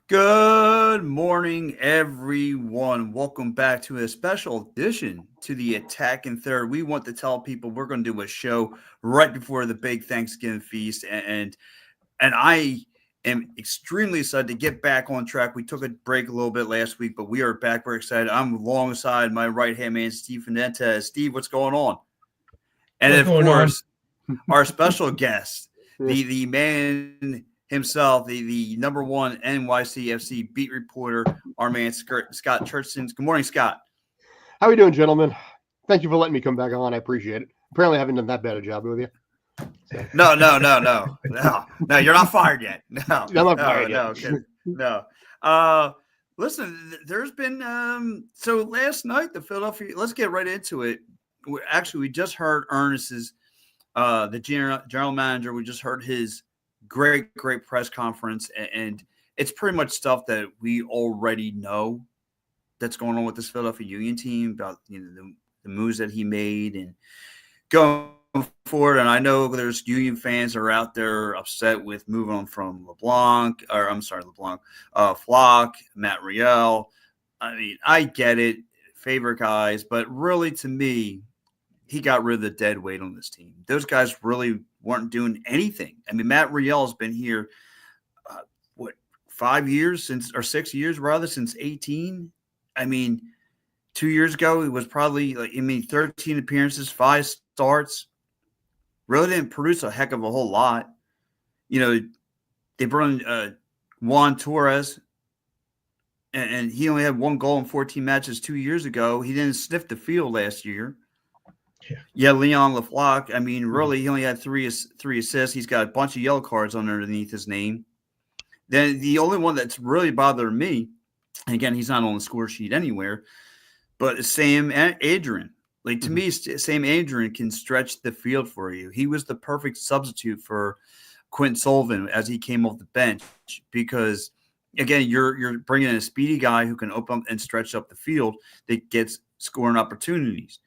Good morning, everyone. Welcome back to a special edition to the Attack and Third. We want to tell people we're going to do a show right before the big Thanksgiving feast, and I am extremely excited to get back on track. We took a break a little bit last week, but we are back. We're excited. I'm alongside my right hand man, Steve Fuentes. Steve, what's going on? And What's of going on? course, our special guest, the man himself, the number one NYCFC beat reporter, our man Scott Churchson. Good morning, Scott. How are we doing, gentlemen? Thank you for letting me come back on. I appreciate it. Apparently, I haven't done that bad a job with you. So. No. You're not fired yet. No, I'm not fired yet. Listen, there's been so last night the Philadelphia. Let's get right into it. We just heard Ernest's the general manager. We just heard his great press conference, and it's pretty much stuff that we already know that's going on with this Philadelphia Union team about the moves that he made and going forward. And I know there's Union fans that are out there upset with moving on from Flock, Matt Riel. I mean, I get it, favorite guys, but really to me, he got rid of the dead weight on this team. Those guys really weren't doing anything. I mean, Matt Riel has been here, 6 years since 18. I mean, 2 years ago, he was probably 13 appearances, 5 starts. Really didn't produce a heck of a whole lot. They brought in Juan Torres, and he only had 1 goal in 14 matches 2 years ago. He didn't sniff the field last year. Yeah, Leon LaFleur. I mean, really, he only had three assists. He's got a bunch of yellow cards underneath his name. Then the only one that's really bothered me, and again, he's not on the score sheet anywhere, but Sam Adrian. To me, Sam Adrian can stretch the field for you. He was the perfect substitute for Quint Sullivan as he came off the bench because, again, you're bringing in a speedy guy who can open up and stretch up the field that gets scoring opportunities.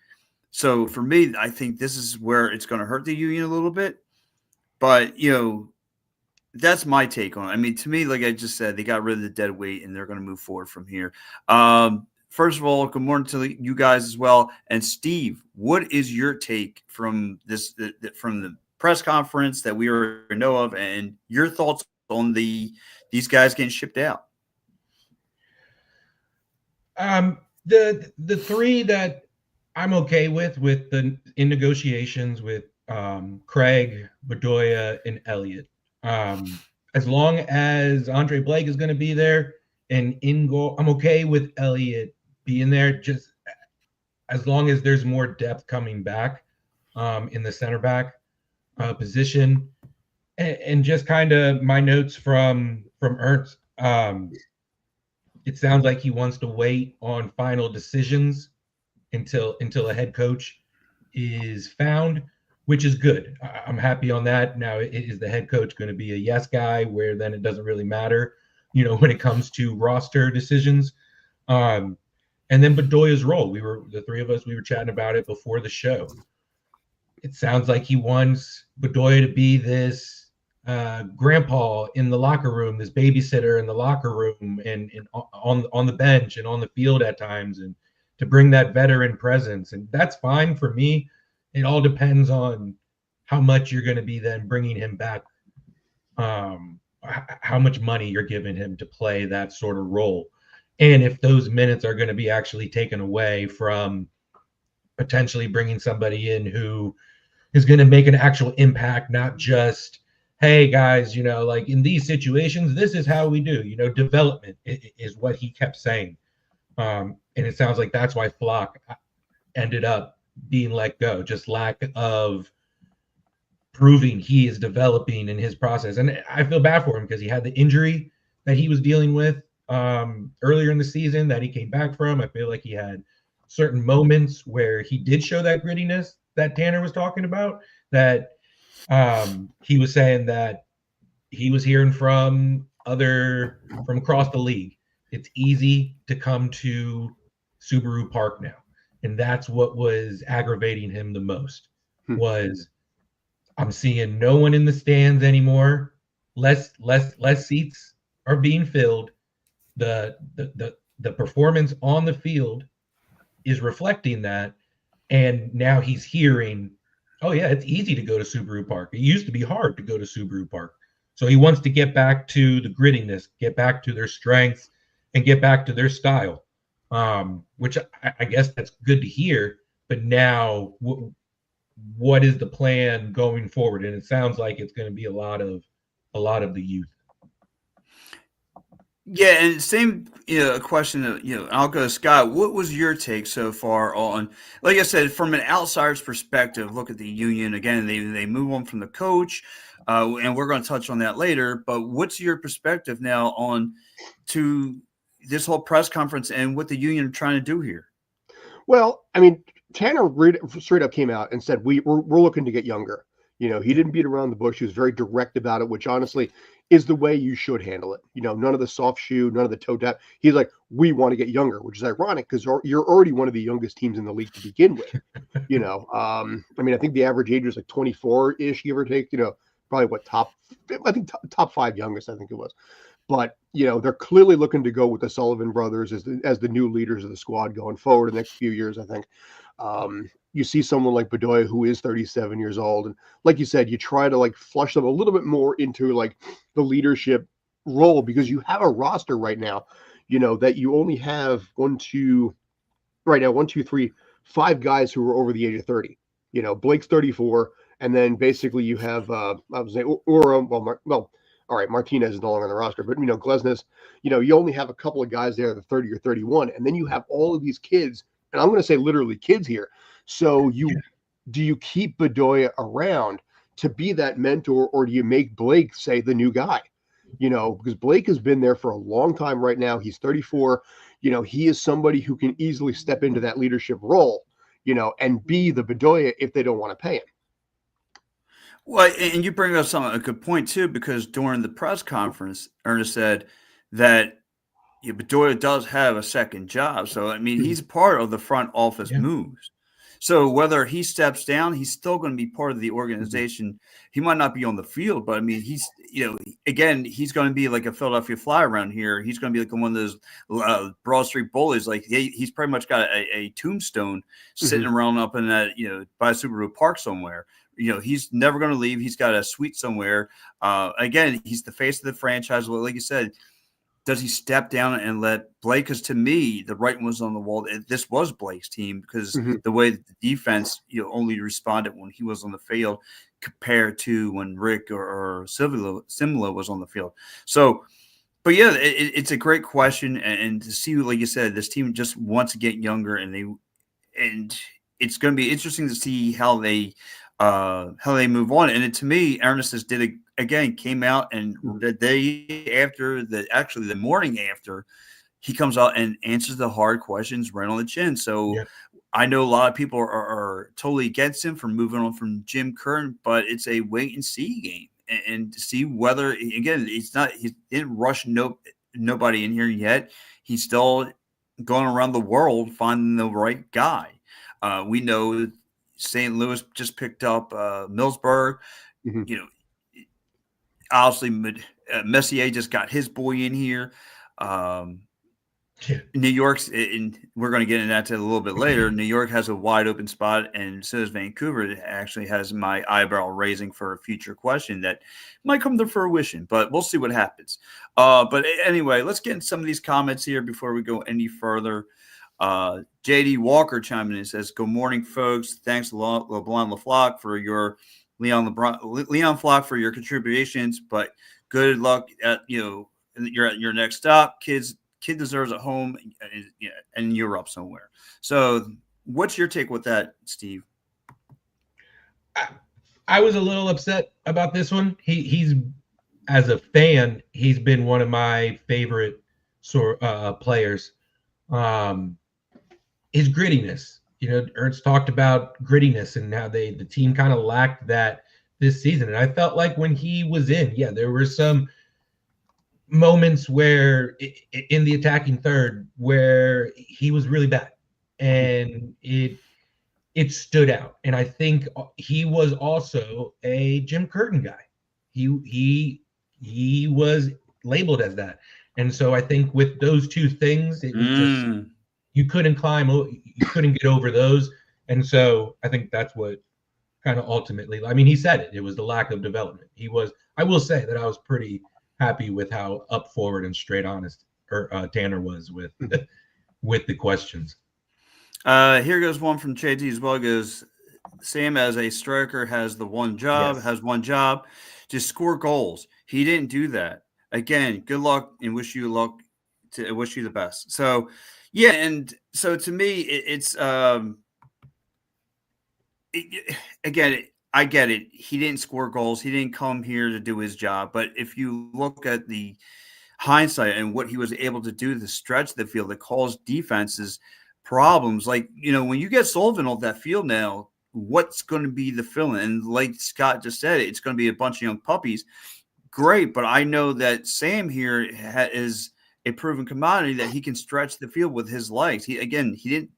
So for me, I think this is where it's going to hurt the Union a little bit. But, that's my take on it. I mean, to me, like I just said, they got rid of the dead weight and they're going to move forward from here. First of all, good morning to you guys as well. And Steve, what is your take from from the press conference that we already know of, and your thoughts on these guys getting shipped out? The three that I'm okay with in negotiations with Craig, Bedoya, and Elliott. As long as Andre Blake is going to be there and in goal, I'm okay with Elliott being there. Just as long as there's more depth coming back in the center back position, and just kind of my notes from Ernst. It sounds like he wants to wait on final decisions until a head coach is found, which is good. I'm happy on that. Now, is the head coach going to be a yes guy where then it doesn't really matter, when it comes to roster decisions? And then Bedoya's role. The three of us, we were chatting about it before the show. It sounds like he wants Bedoya to be this grandpa in the locker room, this babysitter in the locker room and on the bench and on the field at times, and to bring that veteran presence. And that's fine for me. It all depends on how much you're going to be then bringing him back, how much money you're giving him to play that sort of role. And if those minutes are going to be actually taken away from potentially bringing somebody in who is going to make an actual impact, not just, hey, guys, in these situations, this is how we do, development is what he kept saying. And it sounds like that's why Flock ended up being let go, just lack of proving he is developing in his process. And I feel bad for him because he had the injury that he was dealing with earlier in the season that he came back from. I feel like he had certain moments where he did show that grittiness that Tanner was talking about, that he was saying that he was hearing from across the league. It's easy to come to Subaru Park now. And that's what was aggravating him the most, was I'm seeing no one in the stands anymore. Less seats are being filled. the performance on the field is reflecting that, and now he's hearing, oh yeah, it's easy to go to Subaru Park. It used to be hard to go to Subaru Park. So he wants to get back to the grittiness, get back to their strengths, and get back to their style, which I guess that's good to hear. But now, what is the plan going forward? And it sounds like it's going to be a lot of the youth. Yeah, and same, question. I'll go to Scott. What was your take so far on, like I said, from an outsider's perspective? Look at the Union again. They move on from the coach, and we're going to touch on that later. But what's your perspective now on to this whole press conference and what the Union are trying to do here? Well, I mean, Tanner straight up came out and said we're looking to get younger. He didn't beat around the bush. He was very direct about it, which honestly is the way you should handle it. None of the soft shoe, none of the toe tap. He's like, we want to get younger, which is ironic because you're already one of the youngest teams in the league to begin with. I mean, I think the average age was like 24-ish, give or take. Probably what top 5 youngest, I think it was. But they're clearly looking to go with the Sullivan brothers as the new leaders of the squad going forward in the next few years, I think. You see someone like Bedoya, who is 37 years old, and like you said, you try to flush them a little bit more into the leadership role, because you have a roster right now, that you only have 5 guys who are over the age of 30. Blake's 34, and then basically you have I was saying, all right, Martinez is no longer on the roster, but Glesnes, you only have a couple of guys there that are 30 or 31, and then you have all of these kids, and I'm going to say literally kids here. So do you keep Bedoya around to be that mentor, or do you make Blake, say, the new guy? Because Blake has been there for a long time right now. He's 34. He is somebody who can easily step into that leadership role, and be the Bedoya if they don't want to pay him. Well, and you bring up a good point too, because during the press conference, Ernest said that Bedoya does have a second job. So, I mean, he's part of the front office moves. So whether he steps down, he's still going to be part of the organization. He might not be on the field, but I mean, he's, again, he's going to be like a Philadelphia Fly around here. He's going to be like one of those Broad Street bullies. Like he's pretty much got a tombstone sitting around up in that, by Subaru Park somewhere. He's never going to leave. He's got a suite somewhere. Again, he's the face of the franchise. Like you said, does he step down and let Blake? Because to me, the writing was on the wall. This was Blake's team, because the way that the defense only responded when he was on the field compared to when Rick or Simula was on the field. So, but yeah, it's a great question, and to see, like you said, this team just wants to get younger, and it's going to be interesting to see how they move on. And to me, Ernest did again, came out, and the day after, the morning after, he comes out and answers the hard questions right on the chin. So I know a lot of people are totally against him for moving on from Jim Curtin, but it's a wait and see game, and to see whether, again, he didn't rush nobody in here yet. He's still going around the world finding the right guy. We know St. Louis just picked up Millsburg. Obviously, Messier just got his boy in here. New York's, and we're going to get into that a little bit later. New York has a wide open spot, and so does Vancouver. It actually has my eyebrow raising for a future question that might come to fruition, but we'll see what happens. But anyway, let's get in some of these comments here before we go any further. JD Walker chiming in and says, "Good morning, folks. Thanks LeBlanc LaFlock for your Leon Flock for your contributions, but good luck at your next stop. Kid deserves a home in Europe somewhere." So what's your take with that, Steve? I was a little upset about this one. He's as a fan, he's been one of my favorite players. His grittiness, Ernst talked about grittiness and how the team kind of lacked that this season. And I felt like when he was there were some moments where in the attacking third where he was really bad, and it stood out. And I think he was also a Jim Curtin guy. He was labeled as that. And so I think with those two things, it was just you couldn't get over those. And so I think that's what kind of ultimately, I mean, he said it. It was the lack of development. I will say that I was pretty happy with how up forward and straight honest Tanner was with with the questions. Here goes one from JT as well. It goes, Sam as a striker has one job, just score goals. He didn't do that. Again, good luck and wish you luck. Wish you the best. So, yeah, and so to me, again, I get it. He didn't score goals. He didn't come here to do his job. But if you look at the hindsight and what he was able to do to stretch the field, that cause defenses problems, like, when you get Sullivan off that field now, what's going to be the fill-in? And like Scott just said, it's going to be a bunch of young puppies. Great, but I know that Sam here is a proven commodity that he can stretch the field with his legs. He didn't,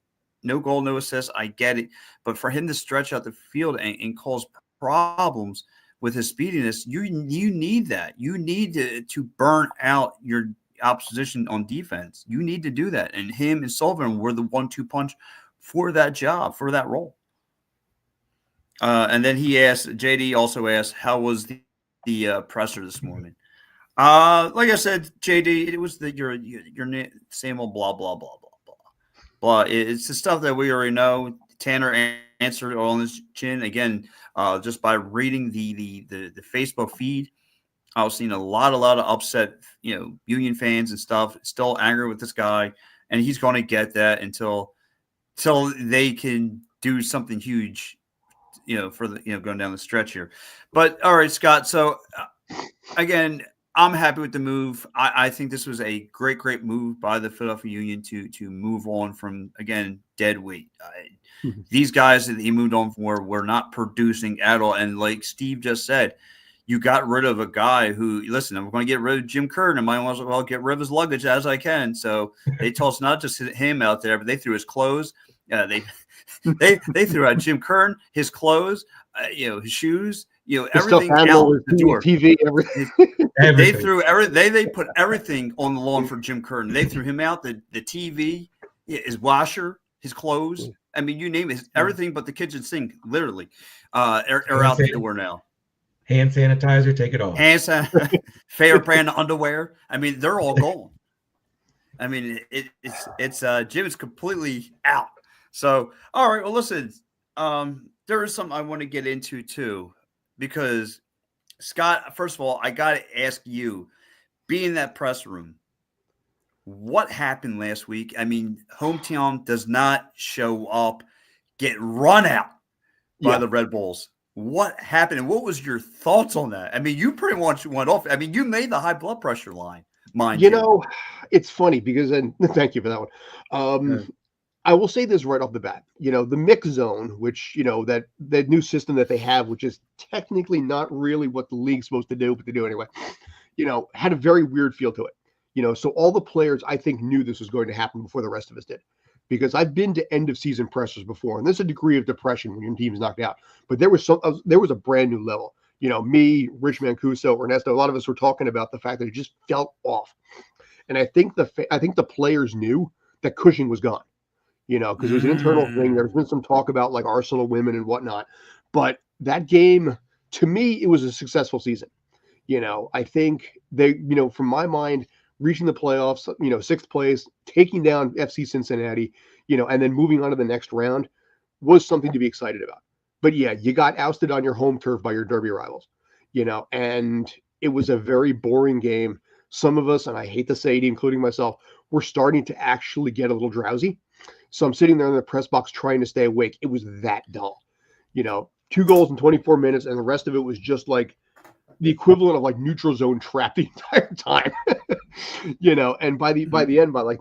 no goal, no assist. I get it, but for him to stretch out the field and cause problems with his speediness, you need that. You need to burn out your opposition on defense. You need to do that, and him and Sullivan were the 1-2 punch for that job, for that role. And then JD also asked, how was the presser this morning? Like I said, JD, it was your same old blah blah blah blah blah blah. It's the stuff that we already know. Tanner answered on his chin again, just by reading the Facebook feed. I was seeing a lot of upset, Union fans and stuff, still angry with this guy, and he's going to get that until they can do something huge, for the going down the stretch here. But all right, Scott. So again, I'm happy with the move. I think this was a great move by the Philadelphia Union to move on from, again, dead weight. These guys that he moved on from were not producing at all. And like Steve just said, you got rid of a guy who, listen, I'm going to get rid of Jim Curtin. I might as well get rid of his luggage as I can. So they told us not just him out there, but they threw his clothes. They threw out Jim Curtin, his clothes, his shoes, everything out the door. TV, everything. They threw they put everything on the lawn for Jim Curtin. They threw him out, the TV, his washer, his clothes. I mean, you name it, everything but the kitchen sink, literally, are out the door now. Hand sanitizer, take it off. Hand sanitizer, fair brand underwear. I mean, they're all gone. I mean, it's Jim is completely out. So, all right. Well, listen, there is something I want to get into too, because Scott, first of all, I got to ask you, being in that press room, what happened last week? I mean, hometown does not show up, get run out by the Red Bulls. What happened, and what was your thoughts on that? I mean, you pretty much went off. I mean, you made the high blood pressure line, mind you. It's funny because, and thank you for that one. I will say this right off the bat. The mix zone, which, that new system that they have, which is technically not really what the league's supposed to do, but they do anyway, had a very weird feel to it. So all the players, I think, knew this was going to happen before the rest of us did. Because I've been to end of season pressers before, and there's a degree of depression when your team's knocked out. But there was a brand new level. Me, Rich Mancuso, Ernesto, a lot of us were talking about the fact that it just felt off. And I think the players knew that Cushing was gone. Because it was an internal thing. There's been some talk about like Arsenal women and whatnot. But that game, to me, it was a successful season. I think they, from my mind, reaching the playoffs, sixth place, taking down FC Cincinnati, and then moving on to the next round was something to be excited about. But yeah, you got ousted on your home turf by your derby rivals, and it was a very boring game. Some of us, and I hate to say it, including myself, were starting to actually get a little drowsy. So I'm sitting there in the press box trying to stay awake. It was that dull. 2 goals in 24 minutes, and the rest of it was just like the equivalent of like neutral zone trap the entire time. And by the end, by like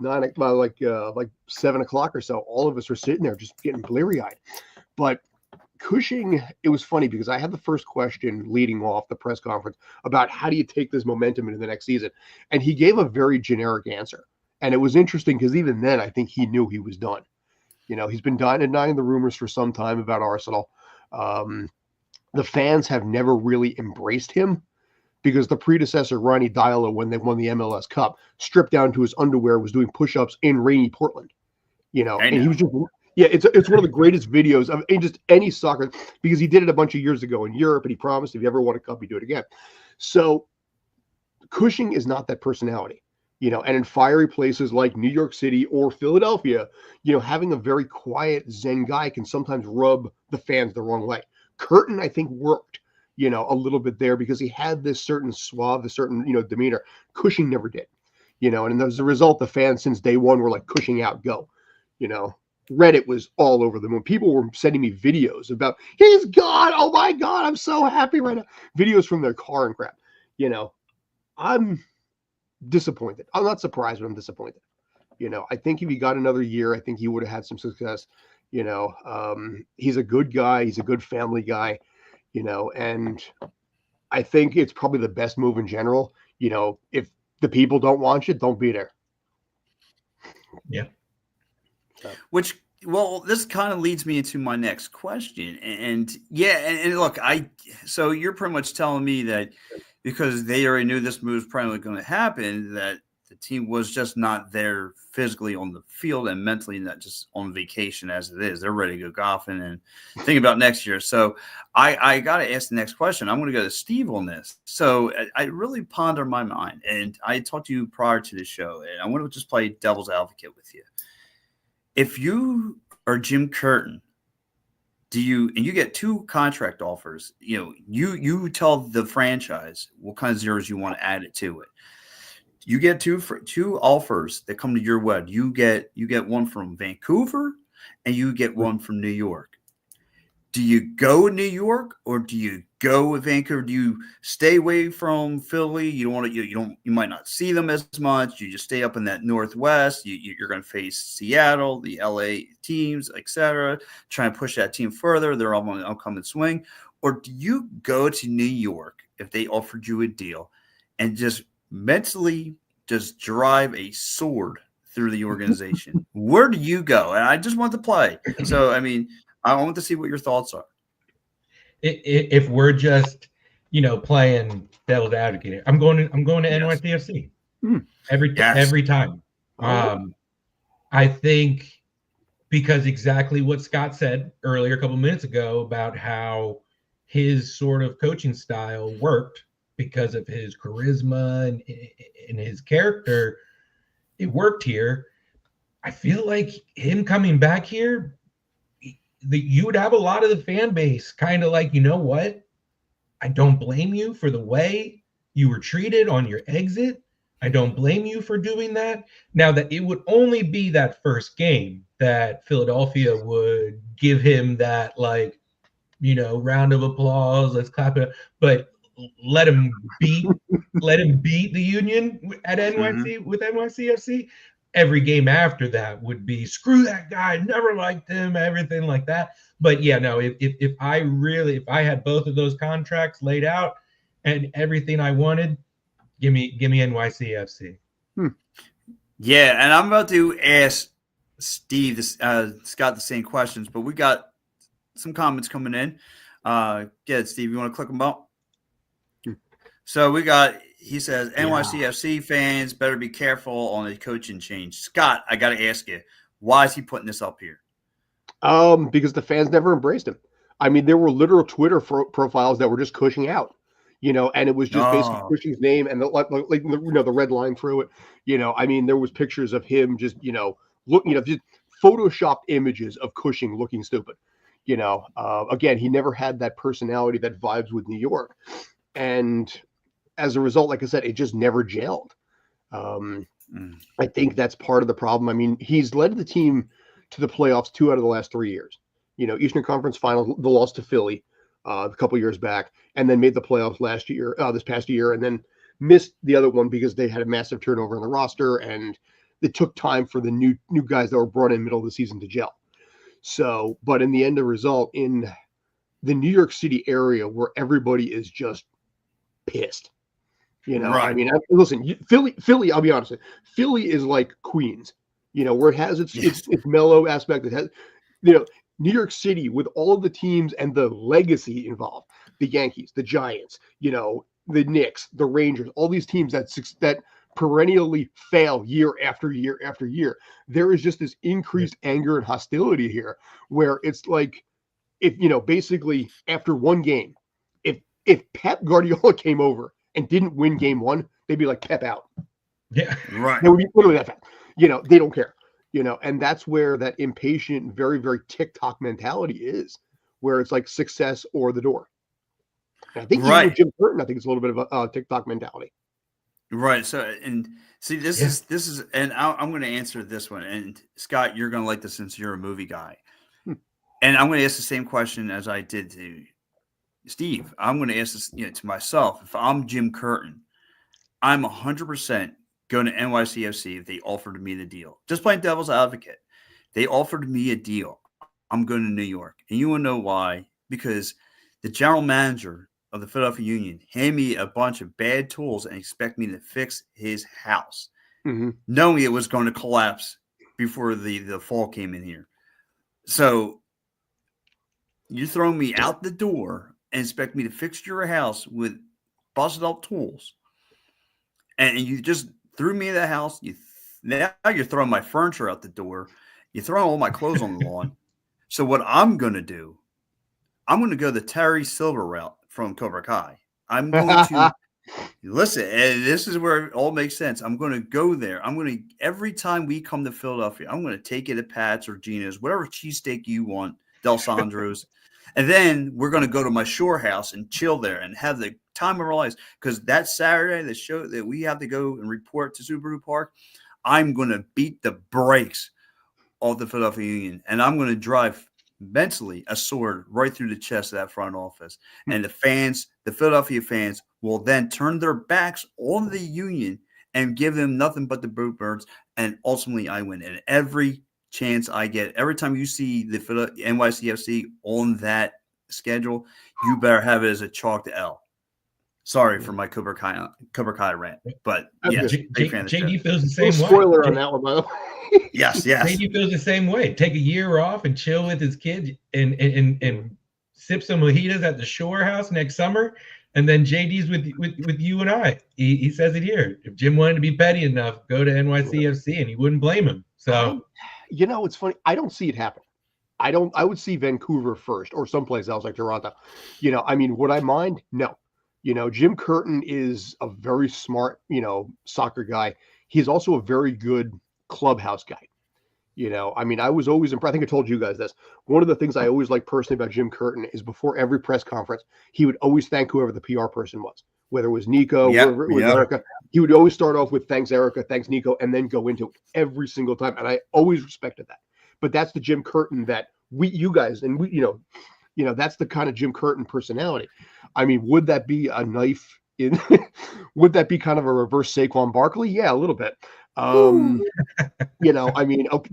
7 o'clock or so, all of us were sitting there just getting bleary-eyed. But Cushing, it was funny because I had the first question leading off the press conference about how do you take this momentum into the next season? And he gave a very generic answer. And it was interesting because even then, I think he knew he was done. He's been denying the rumors for some time about Arsenal. The fans have never really embraced him because the predecessor, Ronnie Diallo, when they won the MLS Cup, stripped down to his underwear, was doing push-ups in rainy Portland. And he was just, it's one of the greatest videos of just any soccer, because he did it a bunch of years ago in Europe, and he promised if you ever won a cup, he'd do it again. So Cushing is not that personality, and in fiery places like New York City or Philadelphia, having a very quiet Zen guy can sometimes rub the fans the wrong way. Curtin, I think, worked, a little bit there because he had this certain suave, this certain, demeanor. Cushing never did, and as a result, the fans since day one were like, Cushing out, go. Reddit was all over them when people were sending me videos about he's gone. Oh my God, I'm so happy right now. Videos from their car and crap. I'm disappointed. I'm not surprised, but I'm disappointed. I think if he got another year, I think he would have had some success. He's a good guy. He's a good family guy, and I think it's probably the best move in general. If the people don't want you, don't be there. Yeah. Which, well, this kind of leads me into my next question. And look, so you're pretty much telling me that because they already knew this move was probably going to happen, that the team was just not there physically on the field and mentally not just on vacation as it is. They're ready to go golfing and think about next year. So I got to ask the next question. I'm going to go to Steve on this. So I really ponder my mind, and I talked to you prior to the show, and I want to just play devil's advocate with you. If you are Jim Curtin, and you get two contract offers, you tell the franchise what kind of zeros you want to add it to it. You get two offers that come to your way. You get one from Vancouver and you get one from New York. Do you go New York or do you go with Vancouver? Do you stay away from Philly? You might not see them as much. You just stay up in that Northwest. You're going to face Seattle, the LA teams, etc. Try and push that team further. They're all on an upcoming swing. Or do you go to New York if they offered you a deal and just mentally just drive a sword through the organization? Where do you go? And I just want to play. So, I want to see what your thoughts are. If we're just, playing devil's advocate, I'm going to NYCFC every time. I think because exactly what Scott said earlier a couple minutes ago about how his sort of coaching style worked because of his charisma and his character, it worked here. I feel like him coming back here, you would have a lot of the fan base kind of like, you know what? I don't blame you for the way you were treated on your exit. I don't blame you for doing that. Now that it would only be that first game that Philadelphia would give him that, round of applause. Let's clap it up. But let him beat the Union at NYC with NYCFC. Every game after that would be screw that guy, never liked him, everything like that. But yeah, no, if I had both of those contracts laid out and everything I wanted, give me NYCFC. Yeah, and I'm about to ask Steve, Scott, the same questions, but we got some comments coming in. Steve, you want to click them up? So he says, NYCFC fans better be careful on the coaching change. Scott, I got to ask you, why is he putting this up here? Because the fans never embraced him. There were literal Twitter profiles that were just Cushing out, and it was just basically Cushing's name and the red line through it. There was pictures of him just, just photoshopped images of Cushing looking stupid. Again, he never had that personality that vibes with New York. And as a result, like I said, it just never gelled. I think that's part of the problem. He's led the team to the playoffs 2 out of the last 3 years. Eastern Conference Final, the loss to Philly a couple years back, and then made the playoffs this past year, and then missed the other one because they had a massive turnover in the roster, and it took time for the new guys that were brought in middle of the season to gel. So, but in the end, the result in the New York City area where everybody is just pissed. Right. Listen, Philly, I'll be honest with you, Philly is like Queens, where it has its mellow aspect. It has, New York City with all of the teams and the legacy involved, the Yankees, the Giants, the Knicks, the Rangers, all these teams that perennially fail year after year after year. There is just this increased anger and hostility here, where it's like, if basically after one game, if Pep Guardiola came over and didn't win game one, they'd be like, Pep out. Yeah, right. They would be literally that fast. They don't care. And that's where that impatient, very, very TikTok mentality is, where it's like success or the door. And I think even with Jim Curtin, I think it's a little bit of a TikTok mentality. Right. So, and see, this is, and I'm going to answer this one. And Scott, you're going to like this since you're a movie guy. And I'm going to ask the same question as I did to Steve. I'm going to ask this, to myself. If I'm Jim Curtin, I'm 100% going to NYCFC if they offered me the deal. Just playing devil's advocate. They offered me a deal. I'm going to New York. And you want to know why? Because the general manager of the Philadelphia Union handed me a bunch of bad tools and expect me to fix his house, knowing it was going to collapse before the fall came in here. So you throw me out the door and expect me to fix your house with busted up tools, and you just threw me in the house. Now you're throwing my furniture out the door. You're throwing all my clothes on the lawn. So what I'm going to do, I'm going to go the Terry Silver route from Cobra Kai. I'm going to listen, and this is where it all makes sense. I'm going to go there. Every time we come to Philadelphia, I'm going to take it at Pat's or Gina's, whatever cheesesteak you want, Del Sandro's. And then we're going to go to my shore house and chill there and have the time of our lives. Because that Saturday, the show that we have to go and report to Subaru Park, I'm going to beat the brakes off the Philadelphia Union. And I'm going to drive mentally a sword right through the chest of that front office. And the Philadelphia fans will then turn their backs on the Union and give them nothing but the Bluebirds. And ultimately I win. And every chance I get, every time you see the NYCFC on that schedule, you better have it as a chalked L. Sorry for my Cobra Kai rant, but yes, JD feels the same way. Spoiler on that one, by the way. Yes. JD feels the same way. Take a year off and chill with his kids and sip some mojitos at the shore house next summer. And then JD's with you and I. He says it here. If Jim wanted to be petty enough, go to NYCFC, and he wouldn't blame him. So, it's funny. I don't see it happen. I would see Vancouver first or someplace else like Toronto. Would I mind? No. Jim Curtin is a very smart, soccer guy. He's also a very good clubhouse guy. I was always impressed. I think I told you guys this. One of the things I always liked personally about Jim Curtin is before every press conference, he would always thank whoever the PR person was, whether it was Nico, whether it was Erica. He would always start off with thanks, Erica, thanks, Nico, and then go into it every single time. And I always respected that. But that's the Jim Curtin that you guys, and that's the kind of Jim Curtin personality. Would that be a knife in? Would that be kind of a reverse Saquon Barkley? Yeah, a little bit. Okay,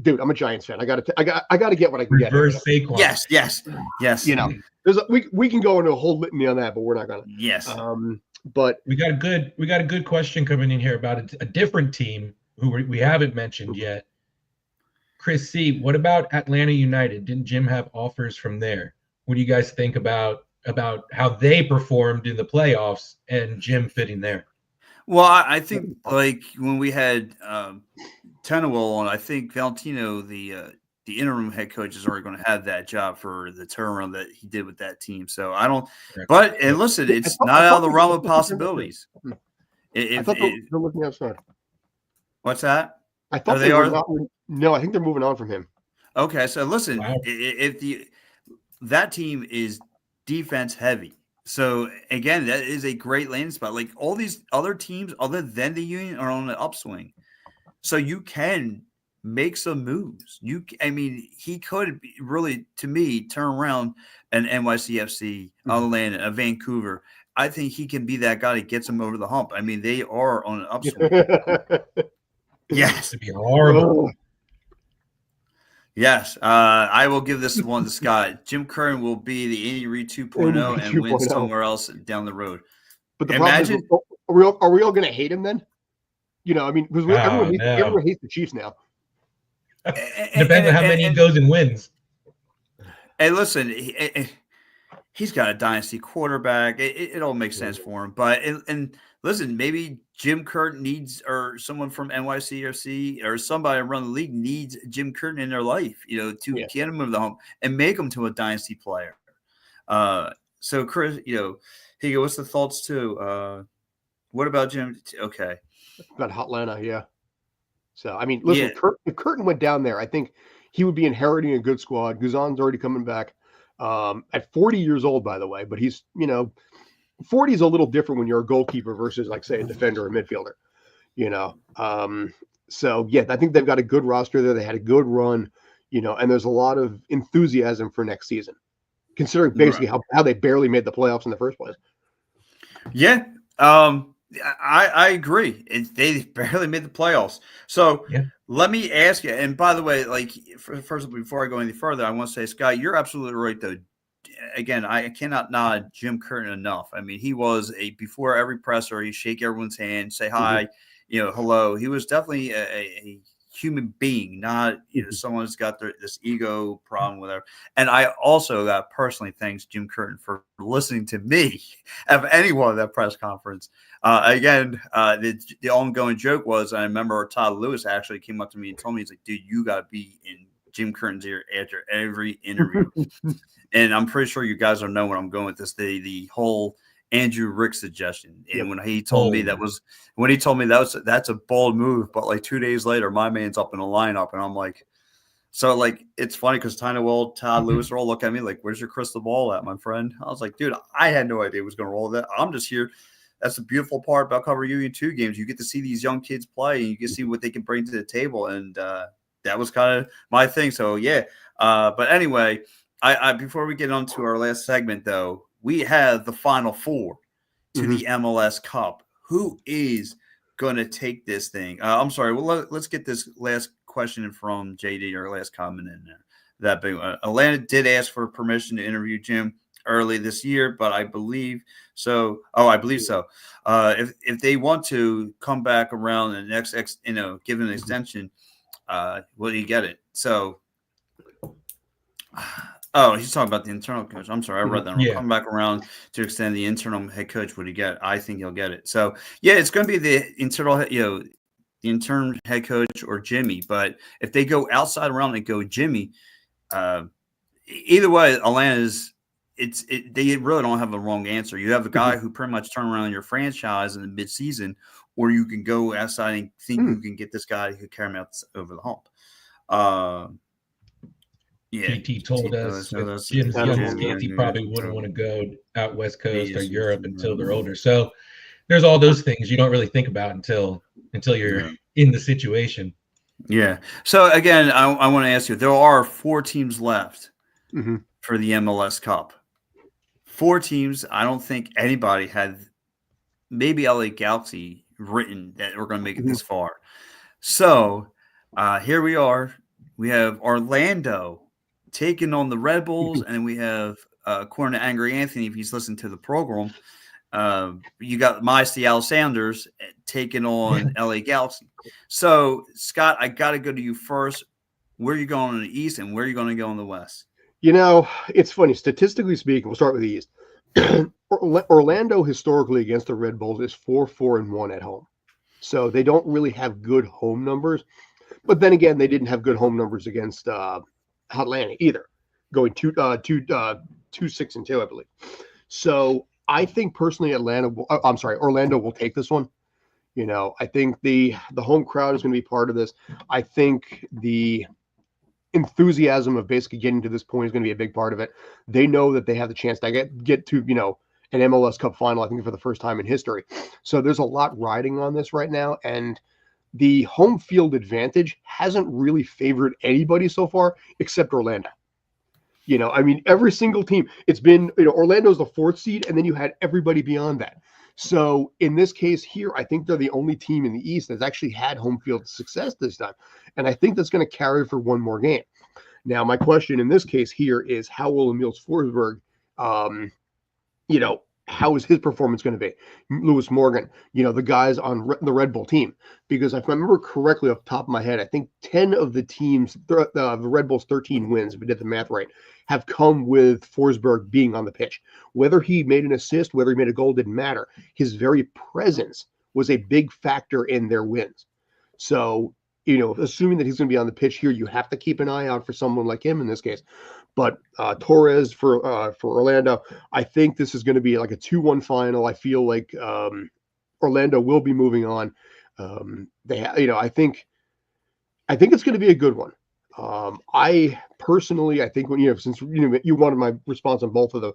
dude, I'm a Giants fan. I got to get what I can reverse get. Saquon. Yes. We can go into a whole litany on that, but we're not gonna. Yes. But we got a good question coming in here about a different team who we haven't mentioned yet. Chris C., what about Atlanta United? Didn't Jim have offers from there? What do you guys think about how they performed in the playoffs and Jim fitting there? Well, I think like when we had Tenowell on, I think Valentino, the interim head coach, is already going to have that job for the turnaround that he did with that team. So I don't. But and listen, it's not out of the realm of possibilities. I thought they're looking outside. What's that? I thought they are. No, I think they're moving on from him. Okay, so listen, if that team is defense heavy. So again, that is a great landing spot. Like all these other teams other than the Union are on the upswing. So you can make some moves. He could really, to me, turn around an NYCFC, Atlanta, a Vancouver. I think he can be that guy that gets them over the hump. They are on an upswing. Yes. It'd be horrible. Yes, I will give this one to Scott. Jim Curtin will be the Andy Reid 2.0 and win somewhere else down the road. But the problem is, are we all going to hate him then? Because everyone hates the Chiefs now. Depends on how many he goes and wins. Hey, listen, he's got a dynasty quarterback. It all makes sense for him. But and listen, maybe Jim Curtin needs, or someone from NYCFC or somebody around the league needs Jim Curtin in their life, to get him over the hump and make him to a dynasty player. So Chris, Higo, what's the thoughts too? What about Jim? Okay, about Atlanta, yeah. So I mean, listen, if Curtin went down there, I think he would be inheriting a good squad. Guzan's already coming back at 40 years old, by the way. But he's 40 is a little different when you're a goalkeeper versus, like, say, a defender or midfielder. So yeah, I think they've got a good roster there. They had a good run, and there's a lot of enthusiasm for next season, considering basically how they barely made the playoffs in the first place. Yeah. I agree. They barely made the playoffs. So let me ask you, and by the way, like, first, before I go any further, I want to say, Scott, you're absolutely right, though. Again, I cannot nod Jim Curtin enough. I mean, he was before every presser, he shake everyone's hand, say hi, hello. He was definitely a human being, not someone who's got this ego problem, whatever. And I also got personally thanks Jim Curtin for listening to me at anyone at that press conference. Again, the ongoing joke was, I remember Todd Lewis actually came up to me and told me, he's like, dude, you got to be in Jim Curtin's ear after every interview. And I'm pretty sure you guys don't know where I'm going with this. The whole Andrew Rick suggestion. And when he told me that's a bold move, but like 2 days later, my man's up in a lineup, and I'm like, so like, it's funny because Todd Lewis are all looking at me like, where's your crystal ball at, my friend? I was like, dude, I had no idea it was going to roll that. I'm just here. That's the beautiful part about covering U2 games. You get to see these young kids play, and you get to see what they can bring to the table. And that was kind of my thing. So yeah. But anyway, I before we get on to our last segment, though, we have the Final Four to the MLS Cup. Who is going to take this thing? I'm sorry. Well, let's get this last question from JD, or last comment in there. That big Atlanta did ask for permission to interview Jim early this year, but I believe so. Oh, I believe so. If they want to come back around and give an extension, will he get it? So. Oh, he's talking about the internal coach. I'm sorry, I read that wrong. Come back around to extend the internal head coach. Would he get it? I think he'll get it. So yeah, it's going to be the internal, the interim head coach or Jimmy. But if they go outside around and go Jimmy, either way, Atlanta's they really don't have a wrong answer. You have a guy who pretty much turn around your franchise in the midseason, or you can go outside and think you can get this guy who can carry him out over the hump. Yeah, PT told us with Jim's young kids, he probably wouldn't want to go out West Coast or Europe until they're older. So there's all those things you don't really think about until you're in the situation. Yeah. So again, I want to ask you, there are 4 teams left for the MLS Cup. 4 teams. I don't think anybody had, maybe LA Galaxy, written that we're going to make it this far. So here we are. We have Orlando taking on the Red Bulls, and we have, according to Angry Anthony, if he's listened to the program, you got my Seattle Sounders taking on LA Galaxy. So, Scott, I got to go to you first. Where are you going in the East, and where are you going to go in the West? It's funny. Statistically speaking, we'll start with the East. Orlando historically against the Red Bulls is 4-4-1 at home. So they don't really have good home numbers. But then again, they didn't have good home numbers against Atlanta either, going 2-6-2, I believe. So I think personally, Orlando will take this one. I think the home crowd is going to be part of this. I think the enthusiasm of basically getting to this point is going to be a big part of it. They know that they have the chance to get to an MLS Cup final, I think, for the first time in history. So there's a lot riding on this right now, and the home field advantage hasn't really favored anybody so far except Orlando. Every single team, it's been, Orlando's the 4th seed, and then you had everybody beyond that. So in this case here, I think they're the only team in the East that's actually had home field success this time. And I think that's going to carry for one more game. Now, my question in this case here is, how will Emil Forsberg, how is his performance going to be? Lewis Morgan, the guys on the Red Bull team, because if I remember correctly off the top of my head, I think 10 of the teams, the Red Bull's 13 wins, if we did the math right, have come with Forsberg being on the pitch. Whether he made an assist, whether he made a goal, didn't matter. His very presence was a big factor in their wins. So, assuming that he's going to be on the pitch here, you have to keep an eye out for someone like him in this case. But Torres for Orlando, I think this is going to be like a 2-1 final. I feel like Orlando will be moving on. I think it's going to be a good one. I personally, I think since you wanted my response on both of them,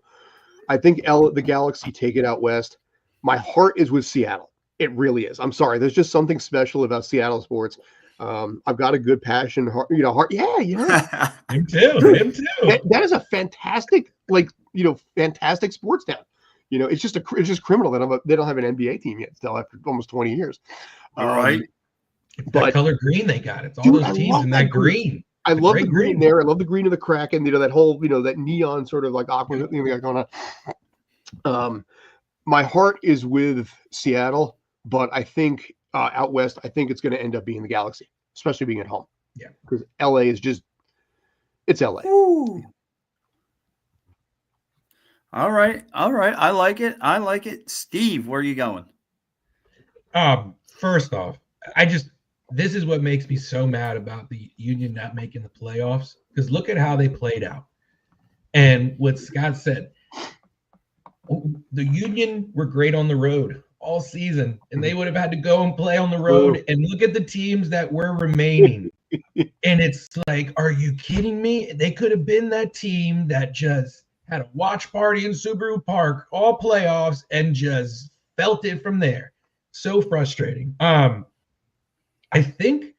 I think the Galaxy take it out west. My heart is with Seattle. It really is. I'm sorry. There's just something special about Seattle sports. I've got a good passion, heart. Yeah. Him too. That is a fantastic, fantastic sports town. It's just criminal that they don't have an NBA team yet still after almost 20 years. All right. That color green they got. It's all those teams in that green. I love the green there. I love the green of the Kraken. That whole, that neon sort of like aqua thing we got going on. My heart is with Seattle, but I think out west, I think it's going to end up being the Galaxy, especially being at home. Yeah, because LA is it's LA. Ooh. All right. I like it. Steve, where are you going? First off, this is what makes me so mad about the Union not making the playoffs, because look at how they played out. And what Scott said, the Union were great on the road all season, and they would have had to go and play on the road. And look at the teams that were remaining. And it's like, are you kidding me? They could have been that team that just had a watch party in Subaru Park, all playoffs, and just felt it from there. So frustrating. I think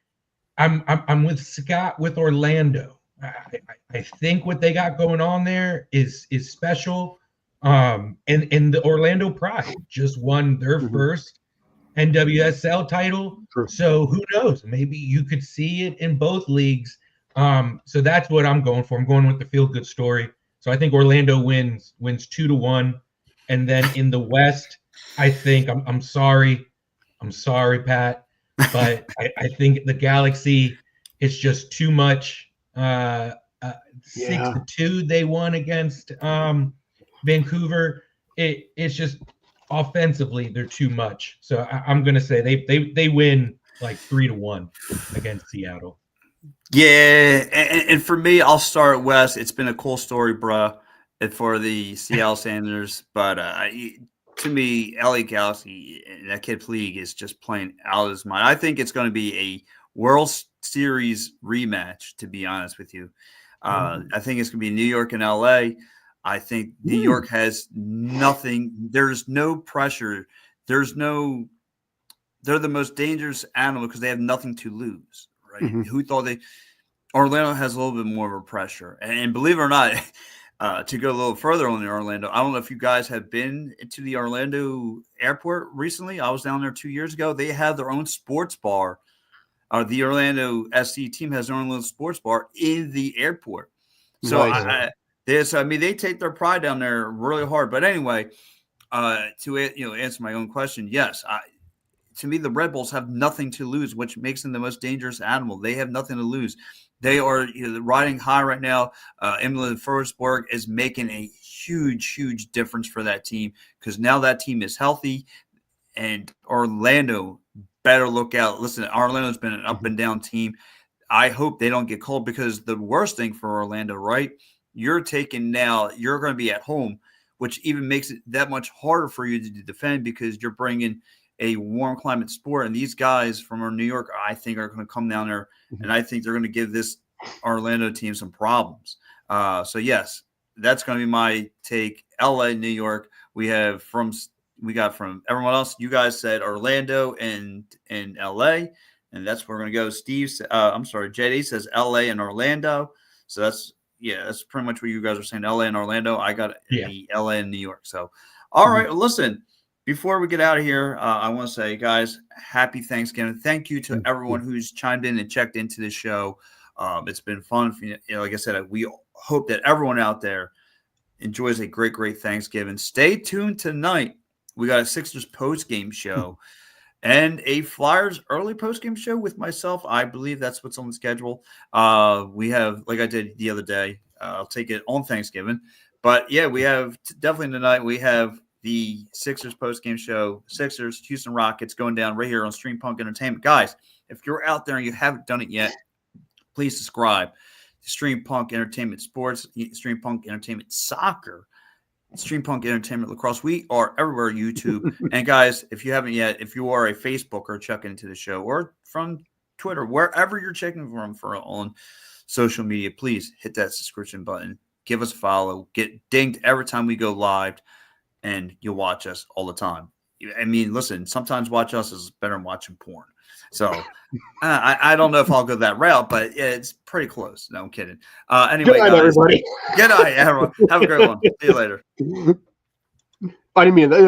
I'm with Scott with Orlando. I think what they got going on there is special. And the Orlando Pride just won their first NWSL title. True. So who knows? Maybe you could see it in both leagues. So that's what I'm going for. I'm going with the feel-good story. So I think Orlando wins 2-1. And then in the West, I think I'm sorry, Pat, but I think the Galaxy is just too much. 6-2 they won against Vancouver. It's just offensively they're too much. So I'm gonna say they win like 3-1 against Seattle. Yeah, and for me, I'll start west. It's been a cool story, bruh, for the Seattle Sanders, but to me, LA Galaxy, that kid Puig is just playing out of his mind. I think it's going to be a World Series rematch, to be honest with you. I think it's going to be New York and LA. I think New York has nothing. There's no pressure. They're the most dangerous animal because they have nothing to lose, right? Mm-hmm. Who thought Orlando has a little bit more of a pressure. And believe it or not, to go a little further on the Orlando, I don't know if you guys have been to the Orlando airport recently. I was down there 2 years ago. They have their own sports bar. The Orlando SC team has their own little sports bar in the airport. So nice. they take their pride down there really hard. But anyway, to answer my own question, yes, to me, the Red Bulls have nothing to lose, which makes them the most dangerous animal. They have nothing to lose. They are riding high right now. Emily Forsberg is making a huge, huge difference for that team because now that team is healthy, and Orlando better look out. Listen, Orlando's been an up and down team. I hope they don't get cold because the worst thing for Orlando, right? You're going to be at home, which even makes it that much harder for you to defend because you're bringing a warm climate sport. And these guys from New York, I think, are going to come down there, and I think they're going to give this Orlando team some problems. So, yes, that's going to be my take. LA, New York, we got from everyone else. You guys said Orlando and LA, and that's where we're going to go. JD says LA and Orlando. So that's pretty much what you guys are saying, LA and Orlando. I got the LA and New York. So, all right, well, listen, before we get out of here, I want to say, guys, happy Thanksgiving. Thank you to everyone who's chimed in and checked into this show. It's been fun. Like I said, we hope that everyone out there enjoys a great Thanksgiving. Stay tuned tonight. We got a Sixers post-game show and a Flyers early post-game show with myself. I believe that's what's on the schedule. We have, like I did the other day, I'll take it on Thanksgiving. But, yeah, we have definitely tonight we have the Sixers post-game show, Sixers, Houston Rockets going down right here on StreamPunk Entertainment. Guys, if you're out there and you haven't done it yet, please subscribe to StreamPunk Entertainment Sports, StreamPunk Entertainment Soccer, StreamPunk Entertainment Lacrosse. We are everywhere, YouTube. And guys, if you haven't yet, if you are a Facebooker checking into the show or from Twitter, wherever you're checking from on social media, please hit that subscription button. Give us a follow. Get dinged every time we go live, and you'll watch us all the time. I mean, listen, sometimes watch us is better than watching porn. So I don't know if I'll go that route, but yeah, it's pretty close. No, I'm kidding. Anyway, Good night, guys, everybody. good night, everyone. Have a great one. See you later. I didn't mean that.